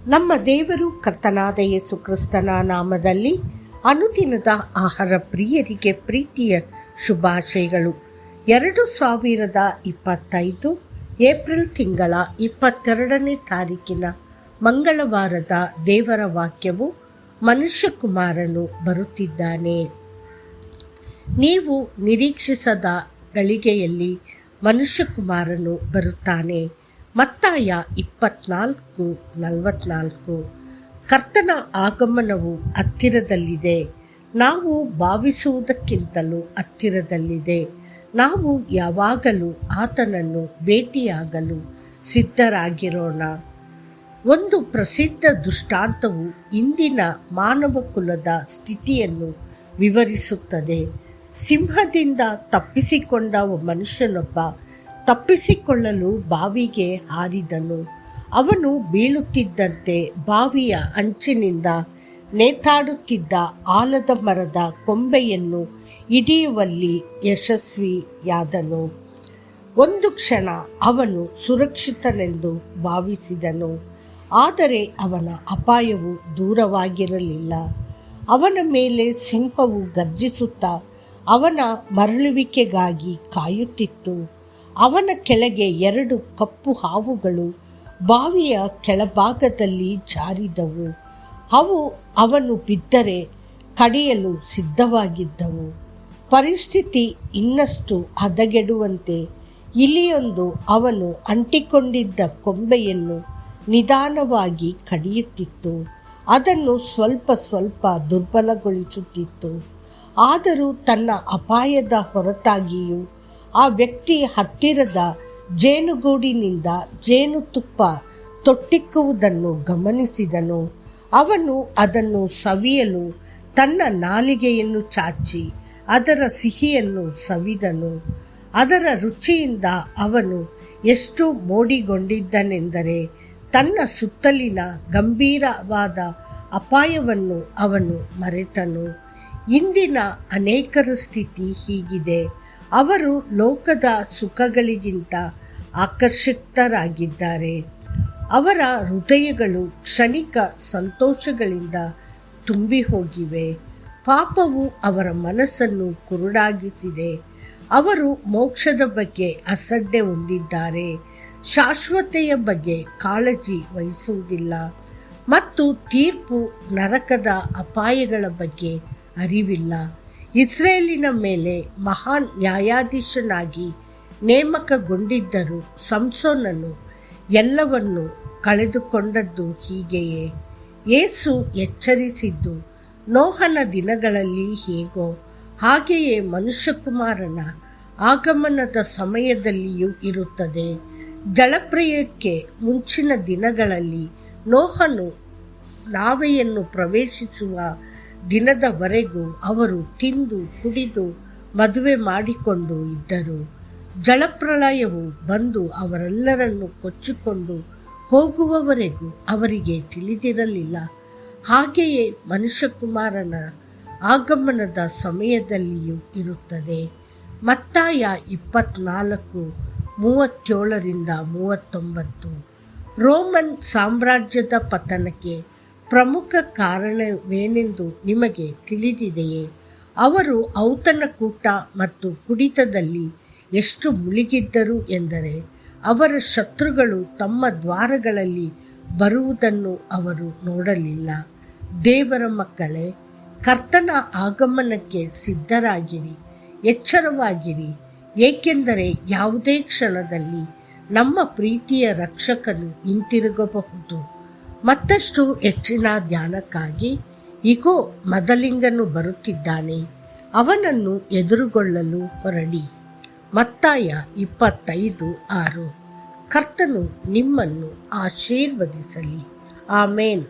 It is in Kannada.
ನಮ್ಮ ದೇವರು ಕರ್ತನಾದ ಯೇಸು ಕ್ರಿಸ್ತನ ನಾಮದಲ್ಲಿ ಅನುದಿನದ ಆಹಾರ ಪ್ರಿಯರಿಗೆ ಪ್ರೀತಿಯ ಶುಭಾಶಯಗಳು. 2025 ಏಪ್ರಿಲ್ ತಿಂಗಳ 22ನೇ ತಾರೀಕಿನ ಮಂಗಳವಾರದ ದೇವರ ವಾಕ್ಯವು, ಮನುಷ್ಯಕುಮಾರನು ಬರುತ್ತಿದ್ದಾನೆ. ನೀವು ನಿರೀಕ್ಷಿಸದ ಗಳಿಗೆಯಲ್ಲಿ ಮನುಷ್ಯಕುಮಾರನು ಬರುತ್ತಾನೆ. ಮತ್ತಾಯ 24:44. ಕರ್ತನ ಆಗಮನವು ಹತ್ತಿರದಲ್ಲಿದೆ. ನಾವು ಭಾವಿಸುವುದಕ್ಕಿಂತಲೂ ಹತ್ತಿರದಲ್ಲಿದೆ. ನಾವು ಯಾವಾಗಲೂ ಆತನನ್ನು ಭೇಟಿಯಾಗಲು ಸಿದ್ಧರಾಗಿರೋಣ. ಒಂದು ಪ್ರಸಿದ್ಧ ದೃಷ್ಟಾಂತವು ಇಂದಿನ ಮಾನವ ಕುಲದ ಸ್ಥಿತಿಯನ್ನು ವಿವರಿಸುತ್ತದೆ. ಸಿಂಹದಿಂದ ತಪ್ಪಿಸಿಕೊಂಡ ಮನುಷ್ಯನೊಬ್ಬ ತಪ್ಪಿಸಿಕೊಳ್ಳಲು ಬಾವಿಗೆ ಹಾರಿದನು. ಅವನು ಬೀಳುತ್ತಿದ್ದಂತೆ ಬಾವಿಯ ಅಂಚಿನಿಂದ ನೇತಾಡುತ್ತಿದ್ದ ಆಲದ ಮರದ ಕೊಂಬೆಯನ್ನು ಹಿಡಿಯುವಲ್ಲಿ ಯಶಸ್ವಿಯಾದನು. ಒಂದು ಕ್ಷಣ ಅವನು ಸುರಕ್ಷಿತನೆಂದು ಭಾವಿಸಿದನು. ಆದರೆ ಅವನ ಅಪಾಯವು ದೂರವಾಗಿರಲಿಲ್ಲ. ಅವನ ಮೇಲೆ ಸಿಂಹವು ಗರ್ಜಿಸುತ್ತಾ ಅವನ ಮರಳುವಿಕೆಗಾಗಿ ಕಾಯುತ್ತಿತ್ತು. ಅವನ ಕೆಳಗೆ 2 ಕಪ್ಪು ಹಾವುಗಳು ಬಾವಿಯ ಕೆಳಭಾಗದಲ್ಲಿ ಜಾರಿದವು. ಅವು ಅವನು ಬಿದ್ದರೆ ಕಡಿಯಲು ಸಿದ್ಧವಾಗಿದ್ದವು. ಪರಿಸ್ಥಿತಿ ಇನ್ನಷ್ಟು ಹದಗೆಡುವಂತೆ ಇಲಿಯೊಂದು ಅವನು ಅಂಟಿಕೊಂಡಿದ್ದ ಕೊಂಬೆಯನ್ನು ನಿಧಾನವಾಗಿ ಕಡಿಯುತ್ತಿತ್ತು. ಅದನ್ನು ಸ್ವಲ್ಪ ಸ್ವಲ್ಪ ದುರ್ಬಲಗೊಳಿಸುತ್ತಿತ್ತು. ಆದರೂ ತನ್ನ ಅಪಾಯದ ಹೊರತಾಗಿಯೂ ಆ ವ್ಯಕ್ತಿ ಹತ್ತಿರದ ಜೇನುಗೂಡಿನಿಂದ ಜೇನುತುಪ್ಪ ತೊಟ್ಟಿಕ್ಕುವುದನ್ನು ಗಮನಿಸಿದನು. ಅವನು ಅದನ್ನು ಸವಿಯಲು ತನ್ನ ನಾಲಿಗೆಯನ್ನು ಚಾಚಿ ಅದರ ಸಿಹಿಯನ್ನು ಸವಿದನು. ಅದರ ರುಚಿಯಿಂದ ಅವನು ಎಷ್ಟು ಮೋಡಿಗೊಂಡಿದ್ದನೆಂದರೆ ತನ್ನ ಸುತ್ತಲಿನ ಗಂಭೀರವಾದ ಅಪಾಯವನ್ನು ಅವನು ಮರೆತನು. ಇಂದಿನ ಅನೇಕರ ಸ್ಥಿತಿ ಹೀಗಿದೆ. ಅವರು ಲೋಕದ ಸುಖಗಳಿಗಿಂತ ಆಕರ್ಷಿತರಾಗಿದ್ದಾರೆ. ಅವರ ಹೃದಯಗಳು ಕ್ಷಣಿಕ ಸಂತೋಷಗಳಿಂದ ತುಂಬಿ ಹೋಗಿವೆ. ಪಾಪವು ಅವರ ಮನಸ್ಸನ್ನು ಕುರುಡಾಗಿಸಿದೆ. ಅವರು ಮೋಕ್ಷದ ಬಗ್ಗೆ ಅಸಡ್ಡೆ ಹೊಂದಿದ್ದಾರೆ. ಶಾಶ್ವತೆಯ ಬಗ್ಗೆ ಕಾಳಜಿ ವಹಿಸುವುದಿಲ್ಲ ಮತ್ತು ತೀರ್ಪು ನರಕದ ಅಪಾಯಗಳ ಬಗ್ಗೆ ಅರಿವಿಲ್ಲ. ಇಸ್ರೇಲಿನ ಮೇಲೆ ಮಹಾನ್ ನ್ಯಾಯಾಧೀಶನಾಗಿ ನೇಮಕಗೊಂಡಿದ್ದರೂ ಸಂಸೋನನು ಎಲ್ಲವನ್ನು ಕಳೆದುಕೊಂಡದ್ದು ಹೀಗೆಯೇ. ಯೇಸು ಎಚ್ಚರಿಸಿದ್ದು ನೋಹನ ದಿನಗಳಲ್ಲಿ ಹೇಗೋ ಹಾಗೆಯೇ ಮನುಷ್ಯಕುಮಾರನ ಆಗಮನದ ಸಮಯದಲ್ಲಿಯೂ ಇರುತ್ತದೆ. ಜಲಪ್ರಳಯಕ್ಕೆ ಮುಂಚಿನ ದಿನಗಳಲ್ಲಿ ನೋಹನು ನಾವೆಯನ್ನು ಪ್ರವೇಶಿಸುವ ದಿನದವರೆಗೂ ಅವರು ತಿಂದು ಕುಡಿದು ಮದುವೆ ಮಾಡಿಕೊಂಡು ಇದ್ದರು. ಜಲಪ್ರಳಯವು ಬಂದು ಅವರೆಲ್ಲರನ್ನು ಕೊಚ್ಚಿಕೊಂಡು ಹೋಗುವವರೆಗೂ ಅವರಿಗೆ ತಿಳಿದಿರಲಿಲ್ಲ. ಹಾಗೆಯೇ ಮನುಷ್ಯಕುಮಾರನ ಆಗಮನದ ಸಮಯದಲ್ಲಿಯೂ ಇರುತ್ತದೆ. ಮತ್ತಾಯ 24:37-39. ರೋಮನ್ ಸಾಮ್ರಾಜ್ಯದ ಪತನಕ್ಕೆ ಪ್ರಮುಖ ಕಾರಣವೇನೆಂದು ನಿಮಗೆ ತಿಳಿದಿದೆಯೇ? ಅವರು ಔತಣಕೂಟ ಮತ್ತು ಕುಡಿತದಲ್ಲಿ ಎಷ್ಟು ಮುಳುಗಿದ್ದರು ಎಂದರೆ ಅವರ ಶತ್ರುಗಳು ತಮ್ಮ ದ್ವಾರಗಳಲ್ಲಿ ಬರುವುದನ್ನು ಅವರು ನೋಡಲಿಲ್ಲ. ದೇವರ ಮಕ್ಕಳೇ, ಕರ್ತನ ಆಗಮನಕ್ಕೆ ಸಿದ್ಧರಾಗಿರಿ, ಎಚ್ಚರವಾಗಿರಿ. ಏಕೆಂದರೆ ಯಾವುದೇ ಕ್ಷಣದಲ್ಲಿ ನಮ್ಮ ಪ್ರೀತಿಯ ರಕ್ಷಕನು ಹಿಂತಿರುಗಬಹುದು. ಮತ್ತಷ್ಟು ಹೆಚ್ಚಿನ ಧ್ಯಾನಕ್ಕಾಗಿ ಇಗೋ, ಮದಲಿಂಗನು ಬರುತ್ತಿದ್ದಾನೆ, ಅವನನ್ನು ಎದುರುಗೊಳ್ಳಲು ಹೊರಡಿ. ಮತ್ತಾಯ 25:6. ಕರ್ತನು ನಿಮ್ಮನ್ನು ಆಶೀರ್ವದಿಸಲಿ. ಆಮೇನ್.